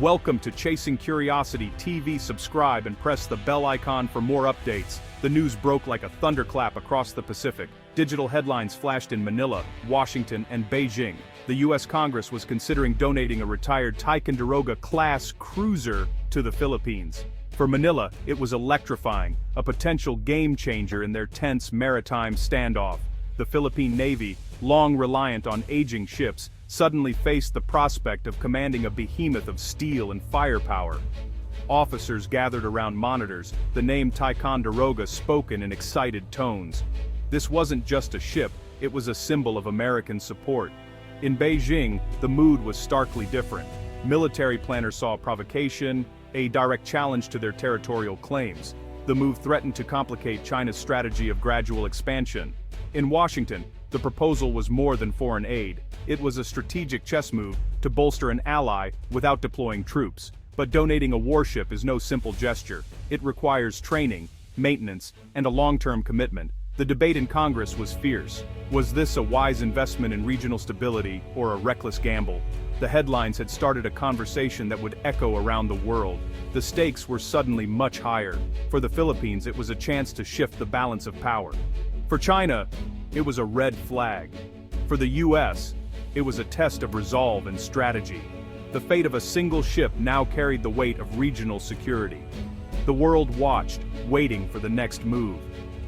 Welcome to Chasing Curiosity TV. Subscribe and press the bell icon for more updates. The news broke like a thunderclap across the Pacific. Digital headlines flashed in Manila, Washington, and Beijing. The U.S. Congress was considering donating a retired Ticonderoga-class cruiser to the Philippines. For Manila, it was electrifying, a potential game-changer in their tense maritime standoff. The Philippine Navy, long reliant on aging ships, suddenly faced the prospect of commanding a behemoth of steel and firepower. Officers gathered around monitors, the name Ticonderoga spoken in excited tones. This wasn't just a ship, it was a symbol of American support. In Beijing, the mood was starkly different. Military planners saw provocation, a direct challenge to their territorial claims. The move threatened to complicate China's strategy of gradual expansion. In Washington, the proposal was more than foreign aid. It was a strategic chess move to bolster an ally without deploying troops. But donating a warship is no simple gesture. It requires training, maintenance, and a long-term commitment. The debate in Congress was fierce. Was this a wise investment in regional stability or a reckless gamble? The headlines had started a conversation that would echo around the world. The stakes were suddenly much higher. For the Philippines, it was a chance to shift the balance of power. For China, it was a red flag. For the U.S., it was a test of resolve and strategy. The fate of a single ship now carried the weight of regional security. The world watched, waiting for the next move.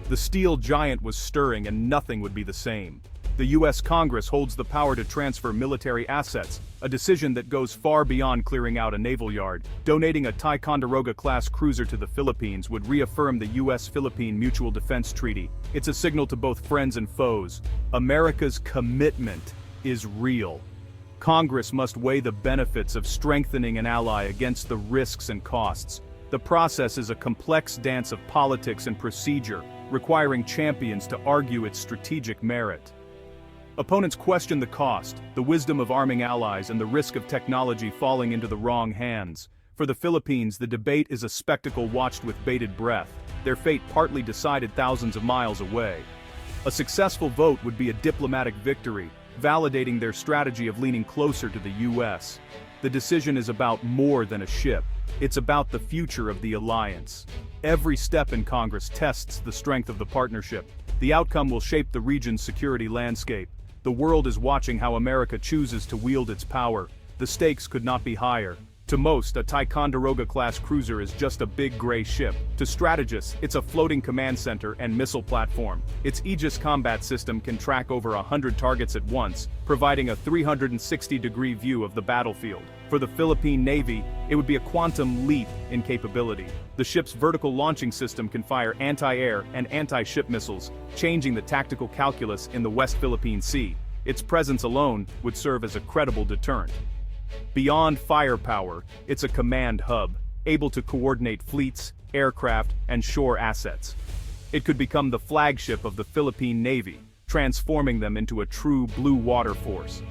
The steel giant was stirring and nothing would be the same. The U.S. Congress holds the power to transfer military assets, a decision that goes far beyond clearing out a naval yard. Donating a Ticonderoga-class cruiser to the Philippines would reaffirm the U.S.-Philippine Mutual Defense Treaty. It's a signal to both friends and foes. America's commitment is real. Congress must weigh the benefits of strengthening an ally against the risks and costs. The process is a complex dance of politics and procedure, requiring champions to argue its strategic merit. Opponents question the cost, the wisdom of arming allies, and the risk of technology falling into the wrong hands. For the Philippines, the debate is a spectacle watched with bated breath, their fate partly decided thousands of miles away. A successful vote would be a diplomatic victory, validating their strategy of leaning closer to the U.S. The decision is about more than a ship. It's about the future of the alliance. Every step in Congress tests the strength of the partnership. The outcome will shape the region's security landscape. The world is watching how America chooses to wield its power. The stakes could not be higher. To most, a Ticonderoga-class cruiser is just a big gray ship. To strategists, it's a floating command center and missile platform. Its Aegis combat system can track over 100 targets at once, providing a 360-degree view of the battlefield. For the Philippine Navy, it would be a quantum leap in capability. The ship's vertical launching system can fire anti-air and anti-ship missiles, changing the tactical calculus in the West Philippine Sea. Its presence alone would serve as a credible deterrent. Beyond firepower, it's a command hub, able to coordinate fleets, aircraft, and shore assets. It could become the flagship of the Philippine Navy, transforming them into a true blue water force.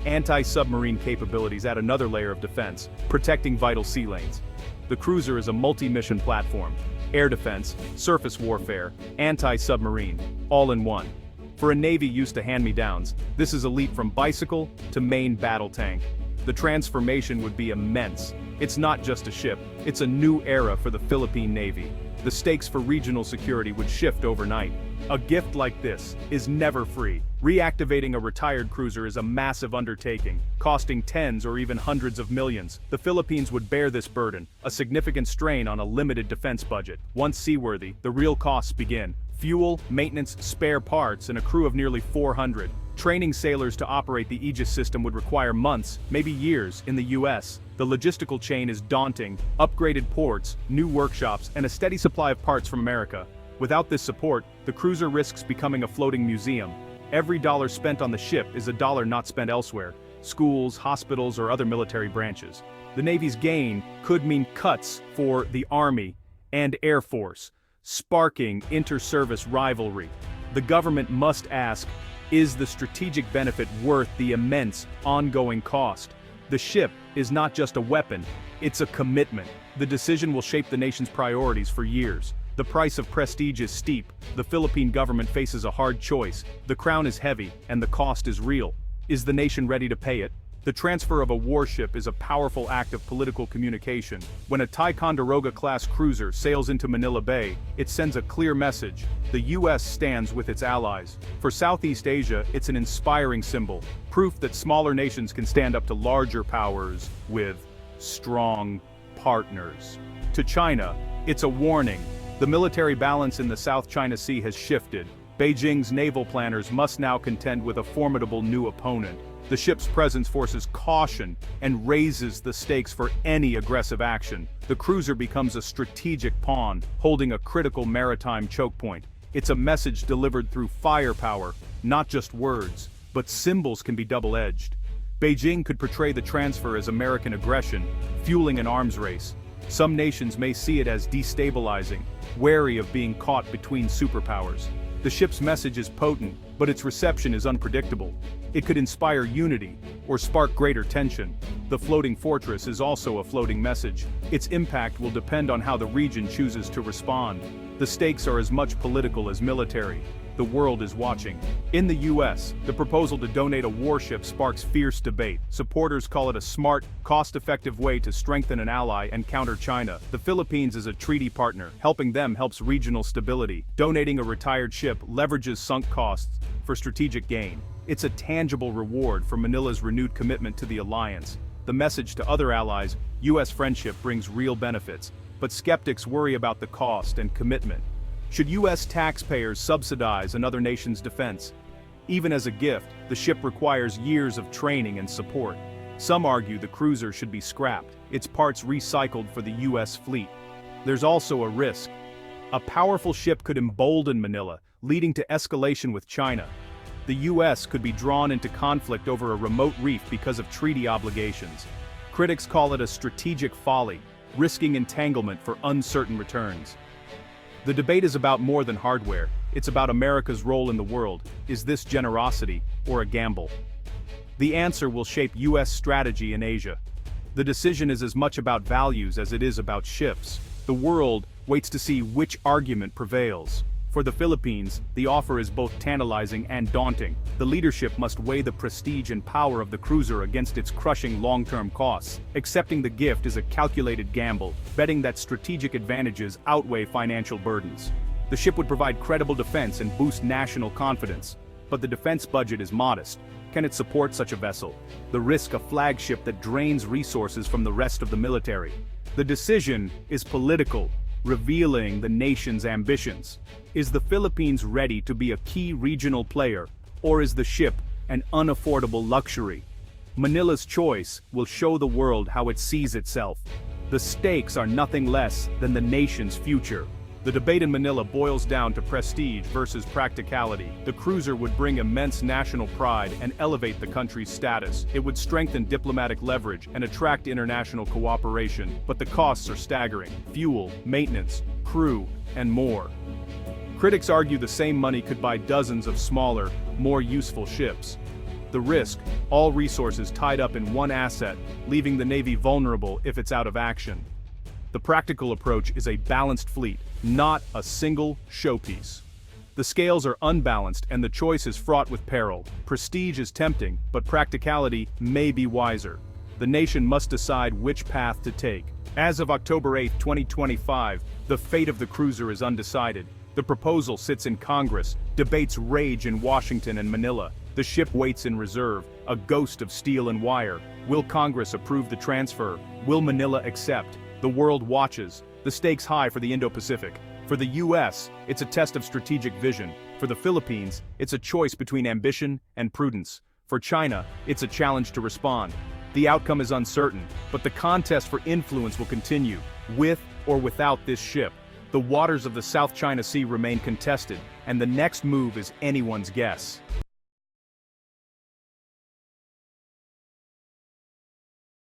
Anti-submarine capabilities add another layer of defense, protecting vital sea lanes. The cruiser is a multi-mission platform: air defense, surface warfare, anti-submarine, all in one. For a Navy used to hand-me-downs, this is a leap from bicycle to main battle tank. The transformation would be immense. It's not just a ship, it's a new era for the Philippine Navy. The stakes for regional security would shift overnight. A gift like this is never free. Reactivating a retired cruiser is a massive undertaking, costing tens or even hundreds of millions. The Philippines would bear this burden, a significant strain on a limited defense budget. Once seaworthy, the real costs begin: fuel, maintenance, spare parts, and a crew of nearly 400. Training sailors to operate the Aegis system would require months, maybe years, in the U.S. The logistical chain is daunting: upgraded ports, new workshops, and a steady supply of parts from America. Without this support, the cruiser risks becoming a floating museum. Every dollar spent on the ship is a dollar not spent elsewhere: schools, hospitals, or other military branches. The Navy's gain could mean cuts for the Army and Air Force, sparking inter-service rivalry. The government must ask, is the strategic benefit worth the immense, ongoing cost? The ship is not just a weapon, it's a commitment. The decision will shape the nation's priorities for years. The price of prestige is steep. The Philippine government faces a hard choice. The crown is heavy, and the cost is real. Is the nation ready to pay it? The transfer of a warship is a powerful act of political communication. When a Ticonderoga-class cruiser sails into Manila Bay, it sends a clear message: the U.S. stands with its allies. For Southeast Asia, it's an inspiring symbol, proof that smaller nations can stand up to larger powers with strong partners. To China, it's a warning. The military balance in the South China Sea has shifted. Beijing's naval planners must now contend with a formidable new opponent. The ship's presence forces caution and raises the stakes for any aggressive action. The cruiser becomes a strategic pawn, holding a critical maritime choke point. It's a message delivered through firepower, not just words, but symbols can be double-edged. Beijing could portray the transfer as American aggression, fueling an arms race. Some nations may see it as destabilizing, wary of being caught between superpowers. The ship's message is potent, but its reception is unpredictable. It could inspire unity, or spark greater tension. The floating fortress is also a floating message. Its impact will depend on how the region chooses to respond. The stakes are as much political as military. The world is watching. In the US, the proposal to donate a warship sparks fierce debate. Supporters call it a smart, cost-effective way to strengthen an ally and counter China. The Philippines is a treaty partner. Helping them helps regional stability. Donating a retired ship leverages sunk costs for strategic gain. It's a tangible reward for Manila's renewed commitment to the alliance. The message to other allies: US friendship brings real benefits, but skeptics worry about the cost and commitment. Should US taxpayers subsidize another nation's defense? Even as a gift, the ship requires years of training and support. Some argue the cruiser should be scrapped, its parts recycled for the US fleet. There's also a risk. A powerful ship could embolden Manila, leading to escalation with China. The US could be drawn into conflict over a remote reef because of treaty obligations. Critics call it a strategic folly, risking entanglement for uncertain returns. The debate is about more than hardware. It's about America's role in the world. Is this generosity or a gamble? The answer will shape US strategy in Asia. The decision is as much about values as it is about ships. The world waits to see which argument prevails. For the Philippines, the offer is both tantalizing and daunting. The leadership must weigh the prestige and power of the cruiser against its crushing long-term costs. Accepting the gift is a calculated gamble, betting that strategic advantages outweigh financial burdens. The ship would provide credible defense and boost national confidence. But the defense budget is modest. Can it support such a vessel? The risk: a flagship that drains resources from the rest of the military. The decision is political, revealing the nation's ambitions. Is the Philippines ready to be a key regional player, or is the ship an unaffordable luxury? Manila's choice will show the world how it sees itself. The stakes are nothing less than the nation's future. The debate in Manila boils down to prestige versus practicality. The cruiser would bring immense national pride and elevate the country's status. It would strengthen diplomatic leverage and attract international cooperation, but the costs are staggering: fuel, maintenance, crew, and more. Critics argue the same money could buy dozens of smaller, more useful ships. The risk: all resources tied up in one asset, leaving the Navy vulnerable if it's out of action. The practical approach is a balanced fleet, not a single showpiece. The scales are unbalanced and the choice is fraught with peril. Prestige is tempting, but practicality may be wiser. The nation must decide which path to take. As of October 8, 2025, the fate of the cruiser is undecided. The proposal sits in Congress, debates rage in Washington and Manila. The ship waits in reserve, a ghost of steel and wire. Will Congress approve the transfer? Will Manila accept? The world watches, the stakes high for the Indo-Pacific. For the US, it's a test of strategic vision. For the Philippines, it's a choice between ambition and prudence. For China, it's a challenge to respond. The outcome is uncertain, but the contest for influence will continue, with or without this ship. The waters of the South China Sea remain contested, and the next move is anyone's guess.